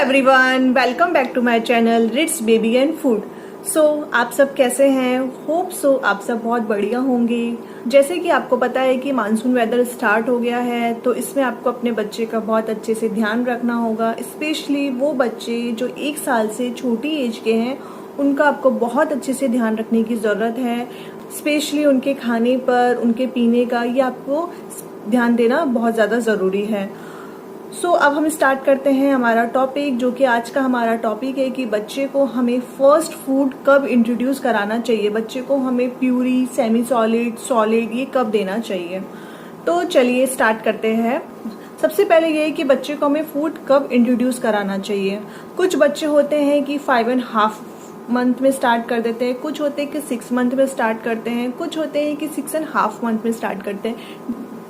Everyone, welcome back to my channel Rit's baby and food. आप सब कैसे हैं? होप सो आप सब बहुत बढ़िया होंगे। जैसे कि आपको पता है कि मानसून वेदर स्टार्ट हो गया है, तो इसमें आपको अपने बच्चे का बहुत अच्छे से ध्यान रखना होगा। स्पेशली वो बच्चे जो 1 साल से छोटी एज के हैं, उनका आपको बहुत अच्छे से ध्यान रखने की ज़रूरत है। स्पेशली उनके खाने पर, उनके पीने का, ये आपको ध्यान देना बहुत ज़्यादा ज़रूरी है। अब हम स्टार्ट करते हैं हमारा टॉपिक, जो कि आज का हमारा टॉपिक है कि बच्चे को हमें फर्स्ट फूड कब इंट्रोड्यूस कराना चाहिए, बच्चे को हमें प्यूरी, सेमी सॉलिड, सॉलिड ये कब देना चाहिए। तो चलिए स्टार्ट करते हैं। सबसे पहले ये है कि बच्चे को हमें फूड कब इंट्रोड्यूस कराना चाहिए। कुछ बच्चे होते हैं कि 5.5 मंथ में स्टार्ट कर देते हैं, कुछ होते हैं कि 6 मंथ में स्टार्ट करते हैं, कुछ होते हैं कि 6.5 मंथ में स्टार्ट करते हैं।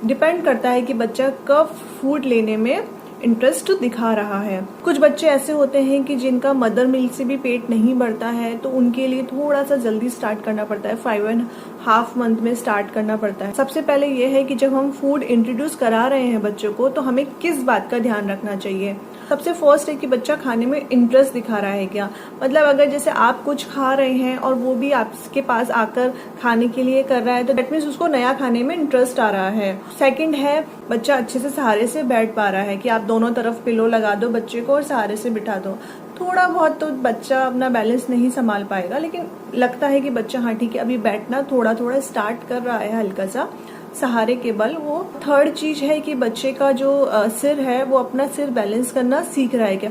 डिपेंड करता है कि बच्चा कब फूड लेने में इंटरेस्ट दिखा रहा है। कुछ बच्चे ऐसे होते हैं कि जिनका मदर मिल्क से भी पेट नहीं बढ़ता है, तो उनके लिए थोड़ा सा जल्दी स्टार्ट करना पड़ता है, 5.5 मंथ में स्टार्ट करना पड़ता है। सबसे पहले ये है कि जब हम फूड इंट्रोड्यूस करा रहे हैं बच्चों को, तो हमें किस बात का ध्यान रखना चाहिए। सबसे फर्स्ट है कि बच्चा खाने में इंटरेस्ट दिखा रहा है क्या। मतलब अगर जैसे आप कुछ खा रहे हैं और वो भी आपके पास आकर खाने के लिए कर रहा है, तो दैट मीन्स उसको नया खाने में इंटरेस्ट आ रहा है। सेकंड है, बच्चा अच्छे से सहारे से बैठ पा रहा है, कि आप दोनों तरफ पिलो लगा दो बच्चे को और सहारे से बिठा दो। थोड़ा बहुत तो बच्चा अपना बैलेंस नहीं संभाल पाएगा, लेकिन लगता है कि बच्चा हाँ ठीक है, अभी बैठना थोड़ा थोड़ा स्टार्ट कर रहा है हल्का सा सहारे के बल। वो थर्ड चीज है कि बच्चे का जो सिर है, वो अपना सिर बैलेंस करना सीख रहा है क्या।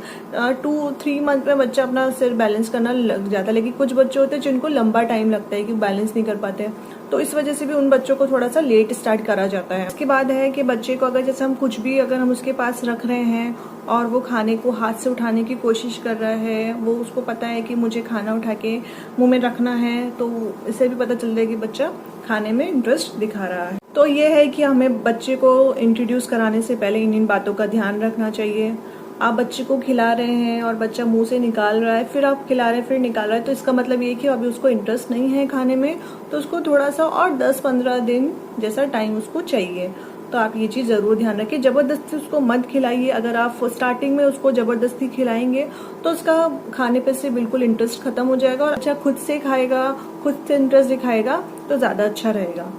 2-3 मंथ में बच्चा अपना सिर बैलेंस करना लग जाता है, लेकिन कुछ बच्चे होते हैं जिनको लंबा टाइम लगता है कि बैलेंस नहीं कर पाते, तो इस वजह से भी उन बच्चों को थोड़ा सा लेट स्टार्ट करा जाता है। इसके बाद है कि बच्चे को अगर जैसे हम कुछ भी अगर हम उसके पास रख रहे हैं और वो खाने को हाथ से उठाने की कोशिश कर रहा है, वो उसको पता है कि मुझे खाना उठा के मुंह में रखना है, तो इससे भी पता चल रहा है कि बच्चा खाने में इंटरेस्ट दिखा रहा है। तो ये है कि हमें बच्चे को इंट्रोड्यूस कराने से पहले इन बातों का ध्यान रखना चाहिए। आप बच्चे को खिला रहे हैं और बच्चा मुंह से निकाल रहा है, फिर आप खिला रहे हैं फिर निकाल रहा है, तो इसका मतलब ये कि अभी उसको इंटरेस्ट नहीं है खाने में, तो उसको थोड़ा सा और 10-15 दिन जैसा टाइम उसको चाहिए। तो आप ये चीज जरूर ध्यान रखिए। जबरदस्ती उसको मत खिलाइए। अगर आप स्टार्टिंग में उसको जबरदस्ती खिलाएंगे तो उसका खाने पे से बिल्कुल इंटरेस्ट खत्म हो जाएगा, और अच्छा खुद से खाएगा, खुद से इंटरेस्ट दिखाएगा, तो ज्यादा अच्छा रहेगा।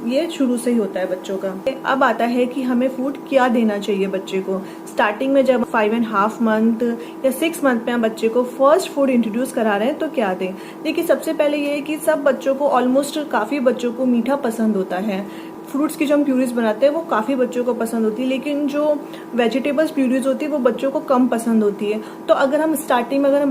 ये शुरू से ही होता है बच्चों का। अब आता है कि हमें फूड क्या देना चाहिए बच्चे को। स्टार्टिंग में जब 5.5 मंथ या 6 मंथ में हम बच्चे को फर्स्ट फूड इंट्रोड्यूस करा रहे हैं, तो क्या दें। देखिए, सबसे पहले ये है कि सब बच्चों को, ऑलमोस्ट काफी बच्चों को मीठा पसंद होता है। फ्रूट्स की जो हम प्यूरीज बनाते हैं वो काफी बच्चों को पसंद होती है, लेकिन जो वेजिटेबल्स प्यूरीज होती है वो बच्चों को कम पसंद होती है। तो अगर हम स्टार्टिंग में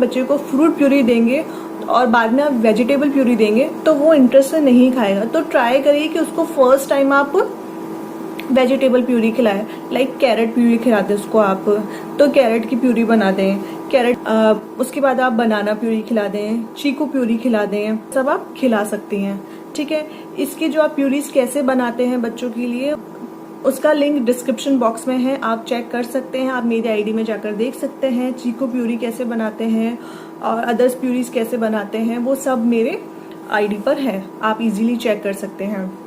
बच्चे को फ्रूट प्यूरी देंगे और बाद में आप वेजिटेबल प्यूरी देंगे, तो वो इंटरेस्ट से नहीं खाएगा। तो ट्राई करिए कि उसको फर्स्ट टाइम आप वेजिटेबल प्यूरी खिलाएं, लाइक कैरेट प्यूरी खिला दें उसको आप, तो कैरेट की प्यूरी बना दें। उसके बाद आप बनाना प्यूरी खिला दें, चीकू प्यूरी खिला दें, सब आप खिला सकती हैं। ठीक है। इसकी जो आप प्यूरीज कैसे बनाते हैं बच्चों के लिए, उसका लिंक डिस्क्रिप्शन बॉक्स में है, आप चेक कर सकते हैं। आप मेरी आईडी में जाकर देख सकते हैं चीकू प्यूरी कैसे बनाते हैं और अदर्स प्यूरीज कैसे बनाते हैं, वो सब मेरे आईडी पर है, आप इजीली चेक कर सकते हैं।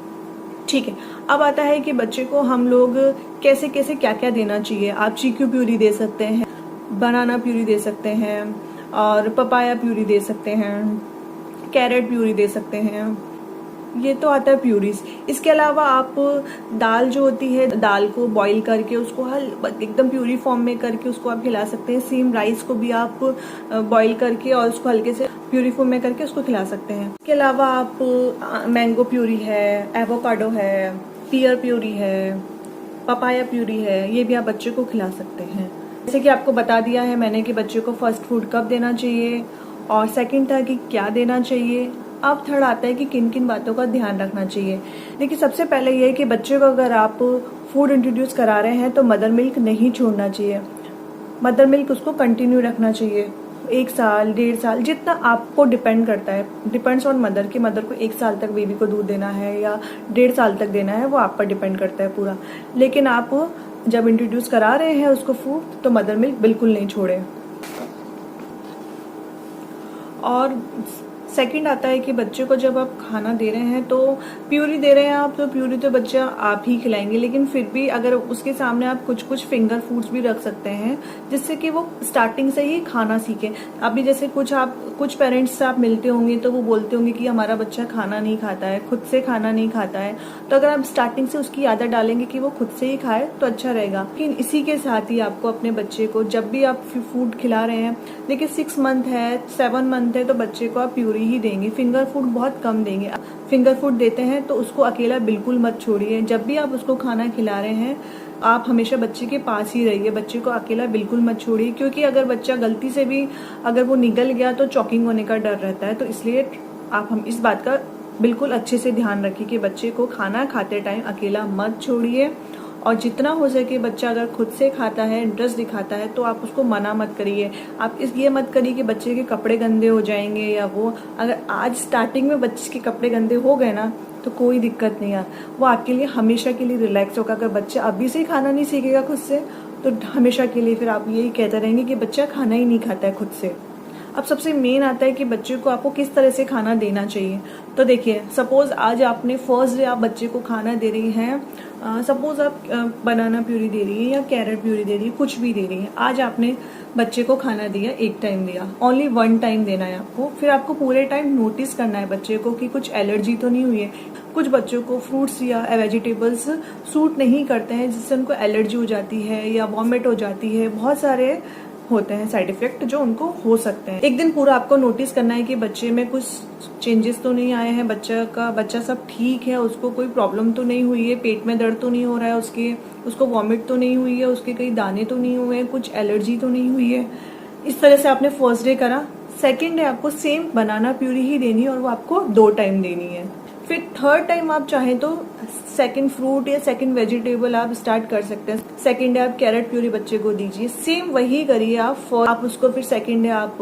ठीक है। अब आता है कि बच्चे को हम लोग कैसे कैसे क्या क्या देना चाहिए। आप चीकू प्यूरी दे सकते हैं, बनाना प्यूरी दे सकते हैं, और पपाया प्यूरी दे सकते हैं, कैरेट प्यूरी दे सकते हैं। ये तो आता है प्यूरीज। इसके अलावा आप दाल जो होती है, दाल को बॉईल करके उसको एकदम प्यूरी फॉर्म में करके उसको आप खिला सकते हैं। सेम राइस को भी आप बॉईल करके और उसको हल्के से प्यूरी फॉर्म में करके उसको खिला सकते हैं। इसके अलावा आप मैंगो प्यूरी है, एवोकाडो है, पियर प्यूरी है, पपाया प्यूरी है, ये भी आप बच्चे को खिला सकते हैं। जैसे कि आपको बता दिया है मैंने कि बच्चे को फर्स्ट फूड कब देना चाहिए, और सेकंड था कि क्या देना चाहिए। अब थर्ड आता है कि किन किन बातों का ध्यान रखना चाहिए। देखिए, सबसे पहले ये है कि बच्चे को अगर आप फूड इंट्रोड्यूस करा रहे हैं तो मदर मिल्क नहीं छोड़ना चाहिए। मदर मिल्क उसको कंटिन्यू रखना चाहिए 1 साल, 1.5 साल, जितना आपको डिपेंड करता है। डिपेंड्स ऑन मदर कि मदर को 1 साल तक बेबी को दूध देना है या 1.5 साल तक देना है, वो आप पर डिपेंड करता है पूरा। लेकिन आप जब इंट्रोड्यूस करा रहे हैं उसको फूड, तो मदर मिल्क बिल्कुल नहीं छोड़े। और सेकंड आता है कि बच्चे को जब आप खाना दे रहे हैं तो प्यूरी दे रहे हैं आप, तो प्यूरी तो बच्चा आप ही खिलाएंगे, लेकिन फिर भी अगर उसके सामने आप कुछ कुछ फिंगर फूड्स भी रख सकते हैं जिससे कि वो स्टार्टिंग से ही खाना सीखे। अभी जैसे कुछ पेरेंट्स से आप मिलते होंगे तो वो बोलते होंगे कि हमारा बच्चा खाना नहीं खाता है, खुद से खाना नहीं खाता है, तो अगर आप स्टार्टिंग से उसकी आदत डालेंगे कि वो खुद से ही खाए तो अच्छा रहेगा। लेकिन इसी के साथ ही आपको अपने बच्चे को जब भी आप फूड खिला रहे हैं, देखिए 6 मंथ है 7 मंथ है तो बच्चे को आप प्यूरी ही देंगे, फिंगर फूड बहुत कम देंगे। फिंगर फूड देते हैं तो उसको अकेला बिल्कुल मत छोड़िए। जब भी आप उसको खाना खिला रहे हैं आप हमेशा बच्चे के पास ही रहिए, बच्चे को अकेला बिल्कुल मत छोड़िए, क्योंकि अगर बच्चा गलती से भी अगर वो निगल गया तो चॉकिंग होने का डर रहता है। तो इसलिए हम इस बात का बिल्कुल अच्छे से ध्यान रखिए कि बच्चे को खाना खाते टाइम अकेला मत छोड़िए, और जितना हो सके बच्चा अगर खुद से खाता है, इंटरेस्ट दिखाता है तो आप उसको मना मत करिए। आप ये मत करिए कि बच्चे के कपड़े गंदे हो जाएंगे या वो, अगर आज स्टार्टिंग में बच्चे के कपड़े गंदे हो गए ना तो कोई दिक्कत नहीं है, वो आपके लिए हमेशा के लिए रिलैक्स होगा। अगर बच्चा अभी से खाना नहीं सीखेगा खुद से तो हमेशा के लिए फिर आप यही कहते रहेंगे कि बच्चा खाना ही नहीं खाता है खुद से। अब सबसे मेन आता है कि बच्चे को आपको किस तरह से खाना देना चाहिए। तो देखिए, सपोज आज आपने फर्स्ट डे आप बच्चे को खाना दे रही हैं, सपोज आप बनाना प्यूरी दे रही है या कैरेट प्यूरी दे रही है, कुछ भी दे रही है, आज आपने बच्चे को खाना दिया, एक टाइम दिया, ओनली 1 टाइम देना है आपको। फिर आपको पूरे टाइम नोटिस करना है बच्चे को कि कुछ एलर्जी तो नहीं हुई है। कुछ बच्चों को फ्रूट्स या वेजिटेबल्स सूट नहीं करते हैं, जिससे उनको एलर्जी हो जाती है या वॉमिट हो जाती है, बहुत सारे होते हैं साइड इफेक्ट जो उनको हो सकते हैं। एक दिन पूरा आपको नोटिस करना है कि बच्चे में कुछ चेंजेस तो नहीं आए हैं, बच्चा सब ठीक है, उसको कोई प्रॉब्लम तो नहीं हुई है, पेट में दर्द तो नहीं हो रहा है, उसको वॉमिट तो नहीं हुई है, उसके कई दाने तो नहीं हुए हैं, कुछ एलर्जी तो नहीं हुई है। इस तरह से आपने फर्स्ट डे करा। सेकेंड डे आपको सेम बनाना प्यूरी ही देनी है और वो आपको 2 टाइम देनी है। फिर थर्ड टाइम आप चाहें तो सेकंड फ्रूट या सेकंड वेजिटेबल आप स्टार्ट कर सकते हैं। सेकंड डे आप कैरेट प्यूरी बच्चे को दीजिए, सेम वही करिए आप उसको फिर सेकंड डे आप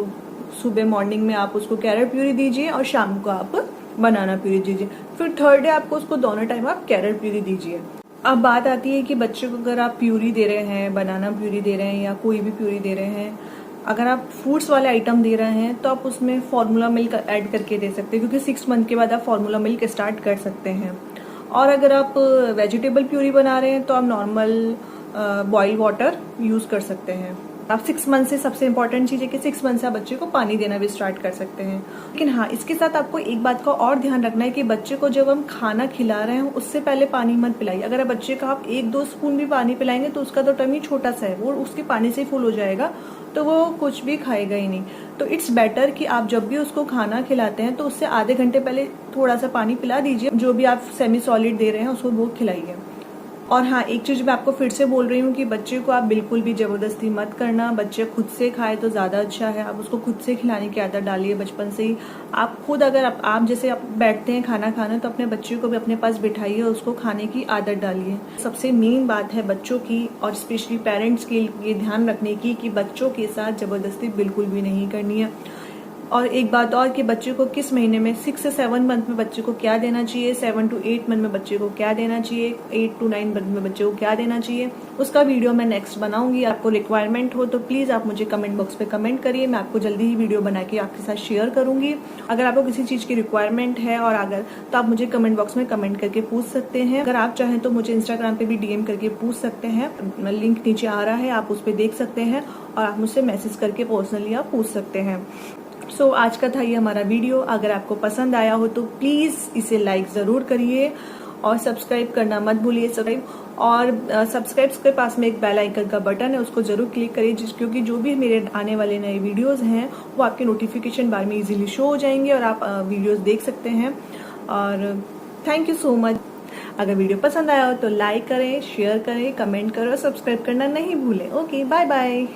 सुबह मॉर्निंग में आप उसको कैरेट प्यूरी दीजिए और शाम को आप बनाना प्यूरी दीजिए। फिर थर्ड डे आपको उसको दोनों टाइम आप कैरेट प्यूरी दीजिए। अब बात आती है कि बच्चे को अगर आप प्यूरी दे रहे हैं, बनाना प्यूरी दे रहे हैं या कोई भी प्यूरी दे रहे हैं, अगर आप फ्रूट्स वाले आइटम दे रहे हैं तो आप उसमें फार्मूला मिल्क ऐड करके दे सकते हैं, क्योंकि 6 मंथ के बाद आप फार्मूला मिल्क स्टार्ट कर सकते हैं। और अगर आप वेजिटेबल प्यूरी बना रहे हैं तो आप नॉर्मल बॉइल वाटर यूज कर सकते हैं। आप 6 मंथ से सबसे इम्पोर्टेंट चीज है कि 6 मंथ से आप बच्चे को पानी देना भी स्टार्ट कर सकते हैं। लेकिन हाँ, इसके साथ आपको एक बात का और ध्यान रखना है कि बच्चे को जब हम खाना खिला रहे हैं उससे पहले पानी मत पिलाइए। अगर आप बच्चे का आप 1-2 स्पून भी पानी पिलाएंगे तो उसका तो टमी छोटा सा है, वो उसके पानी से फुल हो जाएगा, तो वो कुछ भी खाएगा ही नहीं। तो इट्स बेटर कि आप जब भी उसको खाना खिलाते हैं तो उससे आधे घंटे पहले थोड़ा सा पानी पिला दीजिए, जो भी आप सेमी सॉलिड दे रहे हैं उसको वो खिलाइए। और हाँ, एक चीज मैं आपको फिर से बोल रही हूँ कि बच्चे को आप बिल्कुल भी जबरदस्ती मत करना, बच्चे खुद से खाए तो ज्यादा अच्छा है। आप उसको खुद से खिलाने की आदत डालिए बचपन से ही। आप खुद अगर आप जैसे आप बैठते हैं खाना खाने तो अपने बच्चे को भी अपने पास बिठाइए और उसको खाने की आदत डालिए। सबसे मेन बात है बच्चों की और स्पेशली पेरेंट्स के लिए ध्यान रखने की कि बच्चों के साथ जबरदस्ती बिल्कुल भी नहीं करनी है। और एक बात और कि बच्चे को किस महीने में 6 से 7 मंथ में बच्चे को क्या देना चाहिए, 7 to 8 मंथ में बच्चे को क्या देना चाहिए, 8 to 9 मंथ में बच्चे को क्या देना चाहिए, उसका वीडियो मैं नेक्स्ट बनाऊंगी। आपको रिक्वायरमेंट हो तो प्लीज आप मुझे कमेंट बॉक्स पे कमेंट करिए, मैं आपको जल्दी ही वीडियो बना के आपके साथ शेयर करूंगी। अगर आपको किसी चीज की रिक्वायरमेंट है और अगर तो आप मुझे कमेंट बॉक्स में कमेंट करके पूछ सकते हैं। अगर आप चाहें तो मुझे इंस्टाग्राम पे भी DM करके पूछ सकते हैं, लिंक नीचे आ रहा है, आप उस पर देख सकते हैं और आप मुझसे मैसेज करके पर्सनली आप पूछ सकते हैं। सो आज का था ये हमारा वीडियो। अगर आपको पसंद आया हो तो प्लीज इसे लाइक जरूर करिए और सब्सक्राइब करना मत भूलिए। सब्सक्राइब के पास में एक बेल आइकन का बटन है, उसको जरूर क्लिक करिए, क्योंकि जो भी मेरे आने वाले नए वीडियोस हैं वो आपके नोटिफिकेशन बार में इजीली शो हो जाएंगे और आप वीडियोस देख सकते हैं। और थैंक यू सो मच। अगर वीडियो पसंद आया हो तो लाइक करें, शेयर करें, कमेंट करें और सब्सक्राइब करना नहीं भूलें। Okay, bye bye.